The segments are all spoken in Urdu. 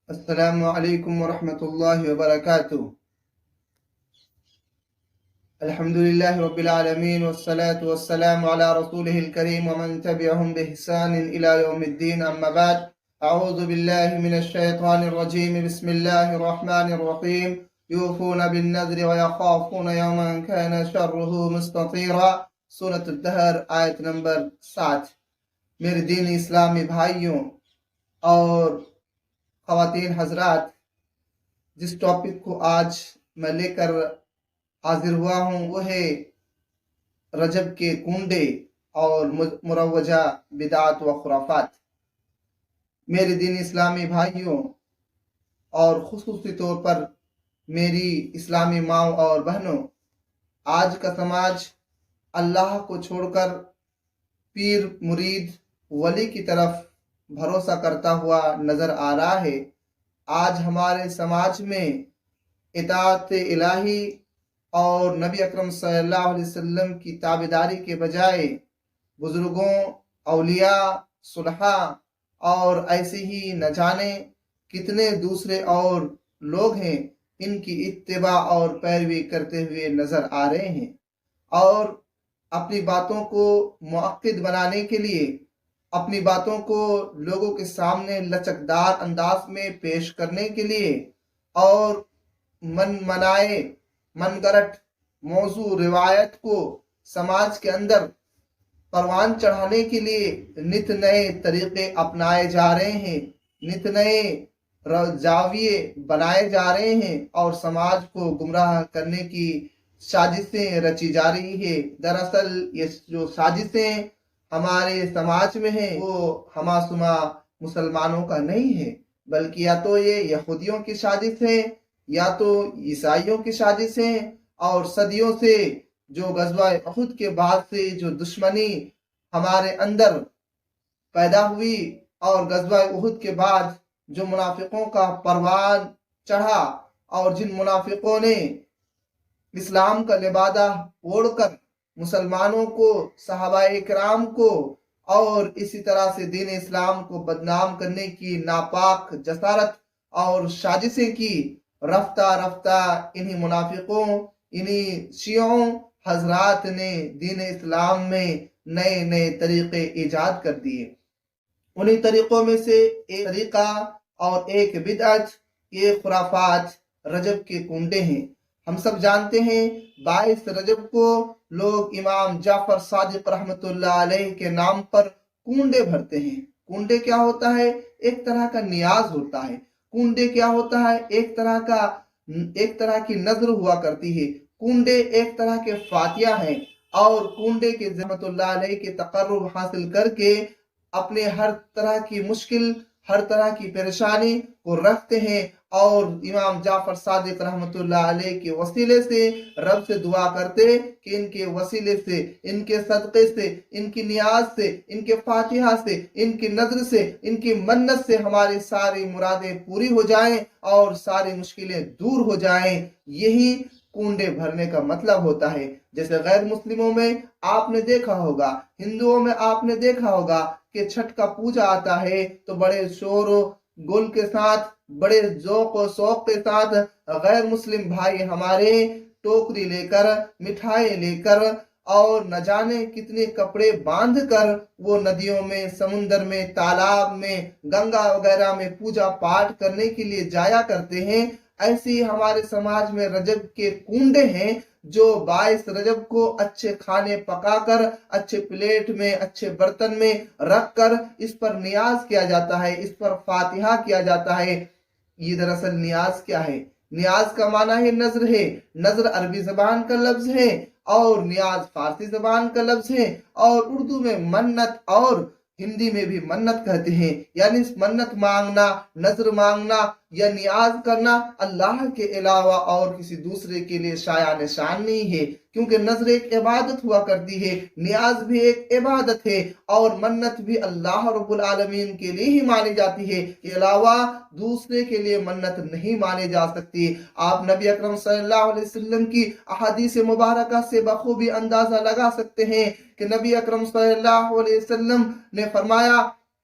السلام علیکم ورحمۃ اللہ وبرکاتہ۔ الحمد للہ رب العالمین والصلاة والسلام علی رسولہ الکریم ومن تبعهم بإحسان إلی یوم الدین، اما بعد۔ اعوذ باللہ من الشیطان الرجیم، بسم اللہ الرحمن الرحیم۔ یوفون بالنذر ویخافون یوما کان شرہ مستطیرا، سورۃ الدہر، آیت نمبر 7۔ میرے دین اسلامی بھائیوں اور خواتین حضرات، جس ٹاپک کو آج میں لے کر حاضر ہوا ہوں وہ ہے رجب کے کنڈے اور مروجہ بدعات و خرافات۔ میرے دین اسلامی بھائیوں اور خصوصی طور پر میری اسلامی ماؤں اور بہنوں، آج کا سماج اللہ کو چھوڑ کر پیر، مرید، ولی کی طرف بھروسہ کرتا ہوا نظر آ رہا ہے۔ آج ہمارے سماج میں اطاعت الہی اور نبی اکرم صلی اللہ علیہ وسلم کی تابعداری کے بجائے بزرگوں، اولیاء، صلحاء اور ایسے ہی نہ جانے کتنے دوسرے اور لوگ ہیں، ان کی اتباع اور پیروی کرتے ہوئے نظر آ رہے ہیں، اور اپنی باتوں کو معقد بنانے کے لیے، اپنی باتوں کو لوگوں کے سامنے لچکدار انداز میں پیش کرنے کے لیے اور من گھڑت موضوع روایت کو سماج کے اندر پروان چڑھانے کے لیے نت نئے طریقے اپنائے جا رہے ہیں، نت نئے زاویے بنائے جا رہے ہیں، اور سماج کو گمراہ کرنے کی سازشیں رچی جا رہی ہے۔ دراصل یہ جو سازشیں ہمارے سماج میں ہیں وہ ہما سما مسلمانوں کا نہیں ہے، بلکہ یا تو یہ یہودیوں کی سازش ہے یا تو عیسائیوں کی سازش ہے، اور صدیوں سے جو غزوہ احد کے بعد سے جو دشمنی ہمارے اندر پیدا ہوئی، اور غزوہ احد کے بعد جو منافقوں کا پروان چڑھا، اور جن منافقوں نے اسلام کا لبادہ اوڑھ کر مسلمانوں کو، صحابہ کرام کو اور اسی طرح سے دین اسلام کو بدنام کرنے کی ناپاک جسارت اور سازشیں کی، رفتہ رفتہ انہی منافقوں، انہی شیعوں حضرات نے دین اسلام میں نئے نئے طریقے ایجاد کر دیے۔ انہی طریقوں میں سے ایک طریقہ اور ایک بدعت، یہ خرافات رجب کے کنڈے ہیں۔ ہم سب جانتے ہیں 22 رجب کو لوگ امام جعفر صادق رحمۃ اللہ علیہ کے نام پر کنڈے بھرتے ہیں۔ کنڈے کیا ہوتا ہے؟ ایک طرح کا نیاز ہوتا ہے۔ کنڈے کیا ہوتا ہے؟ ایک طرح کی نظر ہوا کرتی ہے۔ کنڈے ایک طرح کے فاتحہ ہیں، اور کنڈے کے رحمۃ اللہ علیہ کے تقرب حاصل کر کے اپنے ہر طرح کی مشکل، ہر طرح کی پریشانی کو رکھتے ہیں، اور امام جعفر صادق رحمۃ اللہ علیہ کے وسیلے سے رب سے دعا کرتے کہ ان کے وسیلے سے، ان کے صدقے سے، ان کی نیاز سے، ان کے فاتحہ سے، ان کی نظر سے، ان کی منت سے ہماری ساری مرادیں پوری ہو جائیں اور ساری مشکلیں دور ہو جائیں۔ یہی کنڈے بھرنے کا مطلب ہوتا ہے۔ جیسے غیر مسلموں میں آپ نے دیکھا ہوگا، ہندوؤں میں آپ نے دیکھا ہوگا کہ چھٹ کا پوجا آتا ہے تو بڑے شور و گل کے ساتھ، بڑے ذوق و شوق کے ساتھ غیر مسلم بھائی ہمارے ٹوکری لے کر، مٹھائی لے کر، اور نہ جانے کتنے کپڑے باندھ کر وہ ندیوں میں، سمندر میں، تالاب میں، گنگا وغیرہ میں پوجا پاٹ کرنے کے لیے جایا کرتے ہیں۔ ایسے ہی ہمارے سماج میں رجب کے کنڈے ہیں جو 22 رجب کو اچھے کھانے پکا کر، اچھے پلیٹ میں، اچھے برتن میں رکھ کر اس پر نیاز کیا جاتا ہے، اس پر فاتحہ کیا جاتا ہے۔ یہ دراصل نیاز کیا ہے؟ نیاز کا معنی ہے نظر ہے۔ نظر عربی زبان کا لفظ ہے، اور نیاز فارسی زبان کا لفظ ہے، اور اردو میں منت اور ہندی میں بھی منت کہتے ہیں، یعنی منت مانگنا، نظر مانگنا یا نیاز کرنا اللہ کے علاوہ اور کسی دوسرے کے لیے شایع نشان نہیں ہے، کیونکہ نظر ایک عبادت ہوا کرتی ہے، نیاز بھی ایک عبادت ہے، اور منت بھی اللہ رب العالمین کے لیے ہی مانی جاتی ہے، کے علاوہ دوسرے کے لیے منت نہیں مانی جا سکتی۔ آپ نبی اکرم صلی اللہ علیہ وسلم کی احادیث مبارکہ سے بخوبی اندازہ لگا سکتے ہیں کہ نبی اکرم صلی اللہ علیہ وسلم نے فرمایا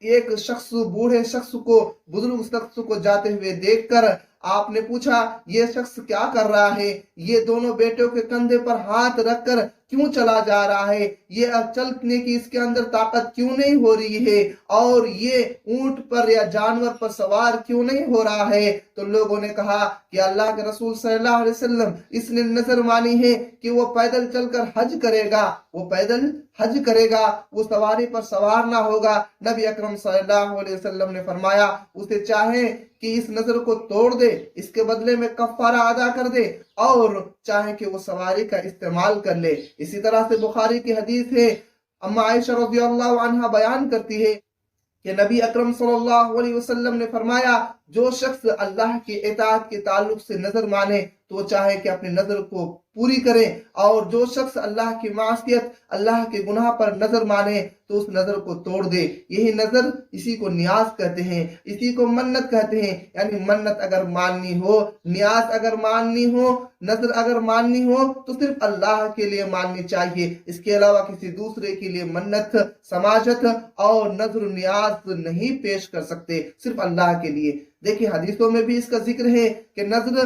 ایک شخص بوڑھے شخص کو بزرگ شخص کو جاتے ہوئے دیکھ کر آپ نے پوچھا یہ شخص کیا کر رہا ہے، یہ دونوں بیٹوں کے کندھے پر ہاتھ رکھ کر کیوں چلا جا رہا ہے، یہ چلنے کی اس کے اندر طاقت کیوں نہیں ہو رہی ہے، اور یہ اونٹ پر یا جانور پر سوار کیوں نہیں ہو رہا ہے؟ تو لوگوں نے کہا کہ اللہ کے رسول صلی اللہ علیہ وسلم اس نے نظر مانی ہے کہ وہ پیدل چل کر حج کرے گا، وہ پیدل حج کرے گا، وہ سواری پر سوار نہ ہوگا۔ نبی اکرم صلی اللہ علیہ وسلم نے فرمایا اسے چاہے کہ اس نظر کو توڑ دے، اس کے بدلے میں کفارہ ادا کر دے، اور چاہے کہ وہ سواری کا استعمال کر لے۔ اسی طرح سے بخاری کی حدیث ہے، اما عائشہ رضی اللہ عنہا بیان کرتی ہے کہ نبی اکرم صلی اللہ علیہ وسلم نے فرمایا جو شخص اللہ کی اطاعت کے تعلق سے نظر مانے تو وہ چاہے کہ اپنی نظر کو پوری کرے، اور جو شخص اللہ کی معصیت اللہ کے گناہ پر نظر مانے تو اس نظر کو توڑ دے۔ یہی نظر اسی کو نیاز کہتے ہیں، اسی کو منت کہتے ہیں، یعنی منت اگر ماننی ہو، نیاز اگر ماننی ہو، نظر اگر ماننی ہو تو صرف اللہ کے لیے ماننی چاہیے، اس کے علاوہ کسی دوسرے کے لیے منت، سماجت اور نظر و نیاز نہیں پیش کر سکتے، صرف اللہ کے لیے۔ دیکھیں حدیثوں میں بھی اس کا ذکر ہے کہ نظر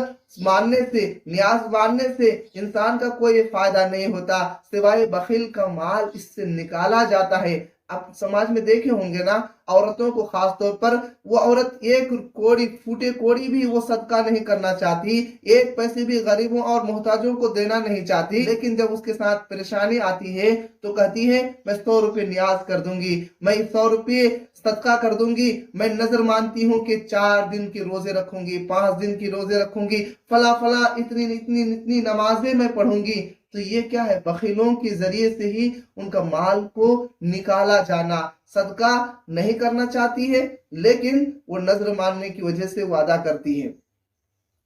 ماننے سے، نیاز ماننے سے انسان کا کوئی فائدہ نہیں ہوتا سوائے بخیل کا مال اس سے نکالا جاتا ہے۔ اب سماج میں دیکھے ہوں گے نا، عورتوں کو خاص طور پر، وہ عورت ایک کوڑی، پھوٹے کوڑی بھی وہ صدقہ نہیں کرنا چاہتی، ایک پیسے بھی غریبوں اور محتاجوں کو دینا نہیں چاہتی، لیکن جب اس کے ساتھ پریشانی آتی ہے تو کہتی ہے میں 100 روپے نیاز کر دوں گی، میں 100 روپے صدقہ کر دوں گی، میں نظر مانتی ہوں کہ 4 دن کی روزے رکھوں گی، 5 دن کی روزے رکھوں گی، فلاں فلاں اتنی نمازیں میں پڑھوں گی۔ تو یہ کیا ہے؟ بخیلوں کے ذریعے سے ہی ان کا مال کو نکالا جانا، صدقہ نہیں کرنا چاہتی ہے لیکن وہ نظر ماننے کی وجہ سے وہ ادا کرتی ہے۔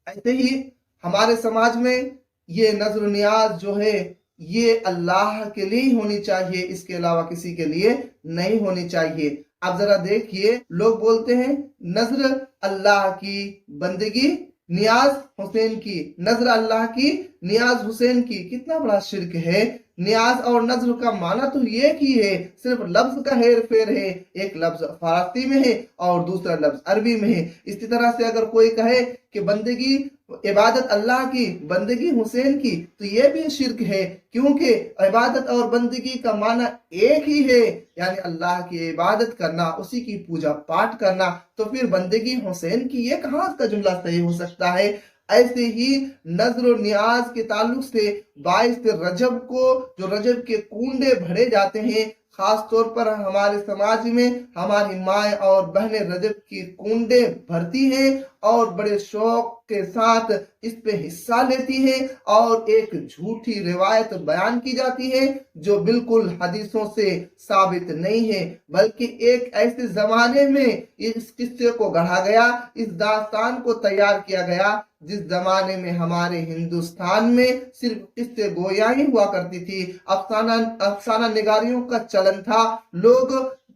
ایسے ہی ہمارے سماج میں یہ نظر و نیاز جو ہے یہ اللہ کے لیے ہونی چاہیے، اس کے علاوہ کسی کے لیے نہیں ہونی چاہیے۔ اب ذرا دیکھیے، لوگ بولتے ہیں نظر اللہ کی، بندگی نیاز حسین کی، نظر اللہ کی، نیاز حسین کی۔ کتنا بڑا شرک ہے! نیاز اور نظر کا معنی تو ایک ہی ہے، صرف لفظ کا ہیر پھیر ہے، ایک لفظ فارسی میں ہے اور دوسرا لفظ عربی میں ہے۔ اسی طرح سے اگر کوئی کہے کہ بندگی عبادت اللہ کی، بندگی حسین کی، تو یہ بھی شرک ہے، کیونکہ عبادت اور بندگی کا معنی ایک ہی ہے، یعنی اللہ کی عبادت کرنا، اسی کی پوجا پاٹ کرنا۔ تو پھر بندگی حسین کی یہ کہاں کا جملہ صحیح ہو سکتا ہے؟ ایسے ہی نظر و نیاز کے تعلق سے 22 رجب کو جو رجب کے کنڈے بھرے جاتے ہیں، خاص طور پر ہمارے سماج میں ہماری مائیں اور بہنیں رجب کی کنڈے بھرتی ہیں اور بڑے شوق کے ساتھ اس پہ حصہ لیتی ہیں، اور ایک جھوٹی روایت بیان کی جاتی ہے جو بالکل حدیثوں سے ثابت نہیں ہے، بلکہ ایک ایسے زمانے میں اس قصے کو گڑھا گیا، اس داستان کو تیار کیا گیا جس زمانے میں ہمارے ہندوستان میں صرف قصے گویائی ہوا کرتی تھی، افسانہ نگاریوں کا چلن تھا، لوگ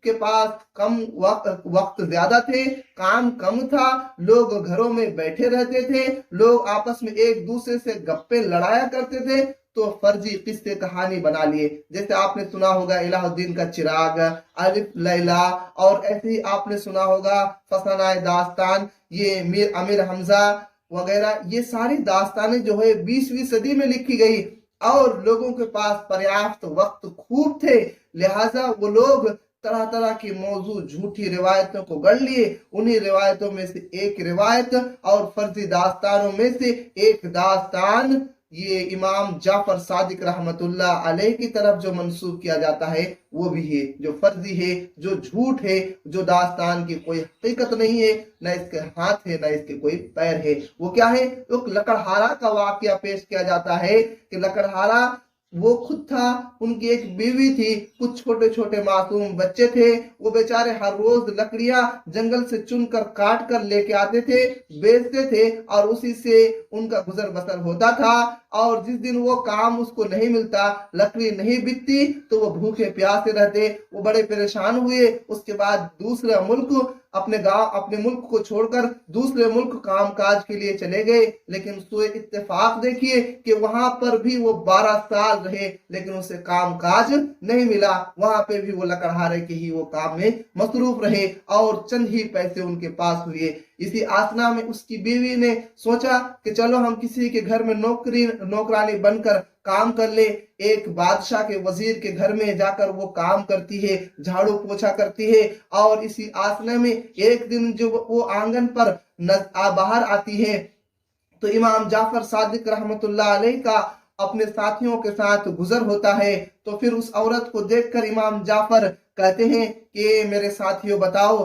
کے پاس کم وقت زیادہ تھے، کام کم تھا، لوگ گھروں میں بیٹھے رہتے تھے، لوگ آپس میں ایک دوسرے سے گپے لڑایا کرتے تھے، تو فرضی قصے کہانی بنا لیے۔ جیسے آپ نے سنا ہوگا الہ الدین کا چراغ، الف لیلا، اور ایسے ہی آپ نے سنا ہوگا فسانہ داستان، یہ میر امیر حمزہ وغیرہ، یہ ساری داستانیں جو ہے 20ویں صدی میں لکھی گئی، اور لوگوں کے پاس پریافت وقت خوب تھے، لہٰذا وہ لوگ طرح طرح کی موضوع جھوٹی روایتوں کو گڑھ لیے، انہی روایتوں میں سے ایک روایت اور فرضی داستانوں میں سے ایک داستان یہ امام جعفر صادق رحمت اللہ علیہ کی طرف جو منسوب کیا جاتا ہے وہ بھی ہے، جو فرضی ہے، جو جھوٹ ہے، جو داستان کی کوئی حقیقت نہیں ہے، نہ اس کے ہاتھ ہے نہ اس کے کوئی پیر ہے۔ وہ کیا ہے؟ ایک لکڑہارا کا واقعہ پیش کیا جاتا ہے کہ لکڑہارا وہ خود تھا، ان کی ایک بیوی تھی، کچھ چھوٹے چھوٹے معصوم بچے تھے، وہ بیچارے ہر روز لکڑیاں جنگل سے چن کر کاٹ کر لے کے آتے تھے، بیچتے تھے، اور اسی سے ان کا گزر بسر ہوتا تھا۔ اور جس دن وہ کام اس کو نہیں ملتا، لکڑی نہیں بکتی، تو وہ بھوکے پیاسے رہتے، وہ بڑے پریشان ہوئے۔ اس کے بعد دوسرا ملک، اپنے گاؤں اپنے ملک کو چھوڑ کر دوسرے ملک کام کاج کے لیے چلے گئے، لیکن سوئے اتفاق دیکھیے کہ وہاں پر بھی وہ 12 سال رہے لیکن اسے کام کاج نہیں ملا، وہاں پہ بھی وہ لکڑہارے کے ہی وہ کام میں مصروف رہے اور چند ہی پیسے ان کے پاس ہوئے۔ اسی آسنا میں اس کی بیوی نے سوچا کہ چلو ہم کسی کے گھر میں نوکرانی بن کر کام کر لے۔ ایک بادشاہ کے وزیر کے گھر میں جا کر وہ کام کرتی ہے، جھاڑو پوچھا کرتی ہے، اور اسی آسنے میں ایک دن جو وہ آنگن پر باہر آتی ہے تو امام جعفر صادق رحمت اللہ علیہ کا اپنے ساتھیوں کے ساتھ گزر ہوتا ہے۔ تو پھر اس عورت کو دیکھ کر امام جعفر کہتے ہیں کہ میرے ساتھیوں بتاؤ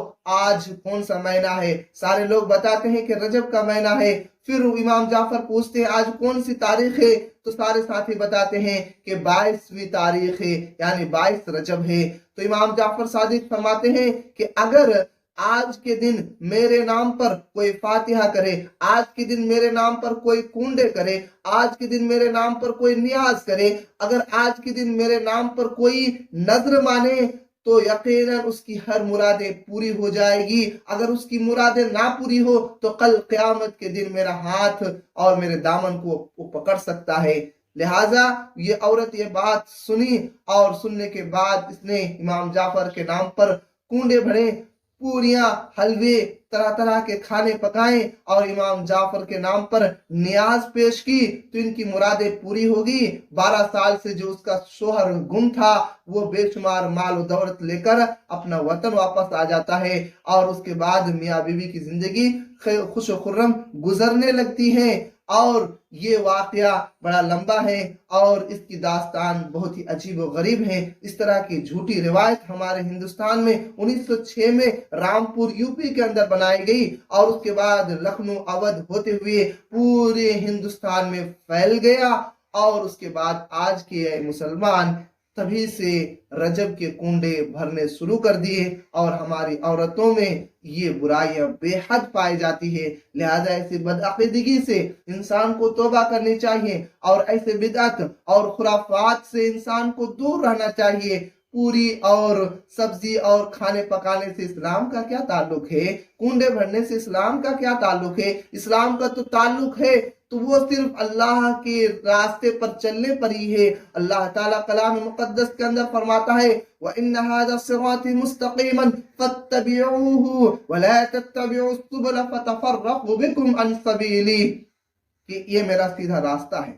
آج کون سا مہینہ ہے؟ سارے لوگ بتاتے ہیں کہ رجب کا مہینہ ہے۔ پھر امام جعفر پوچھتے ہیں آج کون سی تاریخ ہے؟ تو سارے ساتھی بتاتے ہیں کہ 22ویں تاریخ ہے، یعنی 22 رجب ہے۔ تو امام جعفر صادق فرماتے ہیں کہ اگر آج کے دن میرے نام پر کوئی فاتحہ کرے، آج کے دن میرے نام پر کوئی کنڈے کرے، آج کے دن میرے نام پر کوئی نیاز کرے، اگر آج کے دن میرے نام پر کوئی نظر مانے تو یقیناً اس کی ہر مرادیں پوری ہو جائے گی۔ اگر اس کی مرادیں نہ پوری ہو تو کل قیامت کے دن میرا ہاتھ اور میرے دامن کو وہ پکڑ سکتا ہے۔ لہٰذا یہ عورت یہ بات سنی اور سننے کے بعد اس نے امام جعفر کے نام پر کنڈے بھرے، پوریاں، حلوے، طرح طرح کے کھانے پکائیں اور امام جعفر کے نام پر نیاز پیش کی تو ان کی مرادیں پوری ہوگی۔ 12 سال سے جو اس کا شوہر گم تھا وہ بے شمار مال و دولت لے کر اپنا وطن واپس آ جاتا ہے، اور اس کے بعد میاں بیوی کی زندگی خوش و خرم گزرنے لگتی ہے۔ اور یہ واقعہ بڑا لمبا ہے اور اس کی داستان بہت ہی عجیب و غریب ہے۔ اس طرح کی جھوٹی روایت ہمارے ہندوستان میں 1906 میں رامپور یوپی کے اندر بنائی گئی اور اس کے بعد لکھنؤ اودھ ہوتے ہوئے پورے ہندوستان میں پھیل گیا، اور اس کے بعد آج کے مسلمان تبھی سے رجب کے کنڈے بھرنے شروع کر دیے، اور ہماری عورتوں میں یہ برائیاں بے حد پائی جاتی ہے۔ لہذا ایسی بدعقیدگی سے انسان کو توبہ کرنی چاہیے اور ایسے بدعت اور خرافات سے انسان کو دور رہنا چاہیے۔ پوری اور سبزی اور کھانے پکانے سے اسلام کا کیا تعلق ہے؟ کنڈے بھرنے سے اسلام کا کیا تعلق ہے؟ اسلام کا تو تعلق ہے تو وہ صرف اللہ کے راستے پر چلنے پر ہی ہے۔ اللہ تعالیٰ کلام مقدس کے اندر فرماتا ہے وَإِنَّ هَذَا الصِّرَاطِ مُسْتَقِيمًا فَاتَّبِعُوهُ وَلَا تَتَّبِعُوا السُّبُلَ فَتَفَرَّقَ بِكُمْ عَنْ سَبِيلِهِ، کہ یہ میرا سیدھا راستہ ہے۔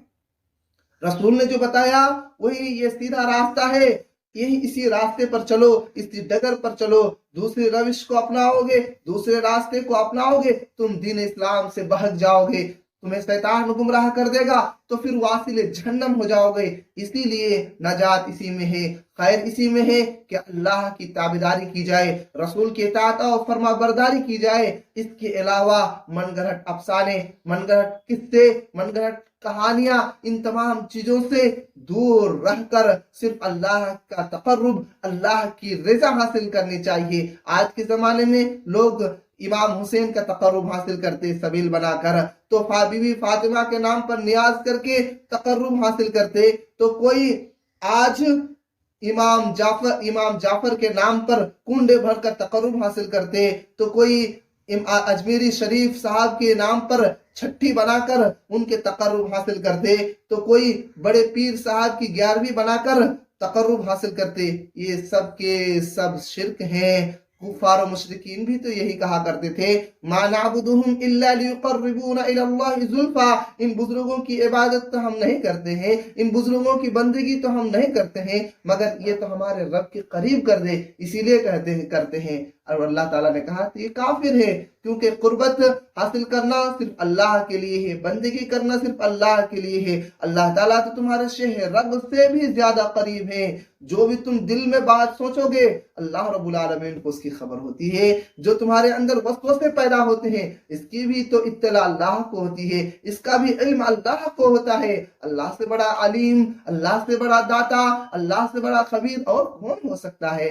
رسول نے جو بتایا وہی یہ سیدھا راستہ ہے، یہی اسی راستے پر چلو، اسی ڈگر پر چلو۔ دوسری روش کو اپناؤ گے، دوسرے راستے کو اپناؤ گے، تم دین اسلام سے بہک جاؤ گے، تمہیں شیطان گمراہ کر دے گا تو پھر واصل جہنم ہو جاؤ گے۔ اسی لیے نجات اسی میں ہے، خیر اسی میں ہے کہ اللہ کی تابعداری کی جائے، رسول کی اطاعت اور فرما برداری کی جائے۔ اس کے علاوہ من گھڑت افسانے، من گھڑت قصے، من گھڑت کہانیاں، ان تمام چیزوں سے دور رہ کر صرف اللہ کا تقرب، اللہ کی رضا حاصل کرنی چاہیے۔ آج کے زمانے میں لوگ امام حسین کا تقرب حاصل کرتے سبیل بنا کر، تو بی بی فاطمہ کے نام پر نیاز کر کے تقرب حاصل کرتے، تو کوئی آج امام جعفر کے نام پر کنڈے بھر کر تقرب حاصل کرتے، تو کوئی اجمیری شریف صاحب کے نام پر چھٹی بنا کر ان کے تقرب حاصل کرتے، تو کوئی بڑے پیر صاحب کی 11ویں بنا کر تقرب حاصل کرتے۔ یہ سب کے سب شرک ہیں۔ کفار و مشرکین بھی تو یہی کہا کرتے تھے ما نعبدهم الا ليقربونا الى الله زلفا، ان بزرگوں کی عبادت تو ہم نہیں کرتے ہیں، ان بزرگوں کی بندگی تو ہم نہیں کرتے ہیں مگر یہ تو ہمارے رب کے قریب کر دے، اسی لیے کرتے ہیں۔ اور اللہ تعالیٰ نے کہا یہ کافر ہے، کیونکہ قربت حاصل کرنا صرف اللہ کے لیے ہے، بندگی کرنا صرف اللہ کے لیے ہے۔ اللہ تعالیٰ تو تمہارے شہ رگ سے بھی زیادہ قریب ہے۔ جو بھی تم دل میں بات سوچو گے اللہ رب العالمین کو اس کی خبر ہوتی ہے۔ جو تمہارے اندر وسوسے پیدا ہوتے ہیں اس کی بھی تو اطلاع اللہ کو ہوتی ہے، اس کا بھی علم اللہ کو ہوتا ہے۔ اللہ سے بڑا علیم، اللہ سے بڑا داتا، اللہ سے بڑا خبیر اور کون ہو سکتا ہے؟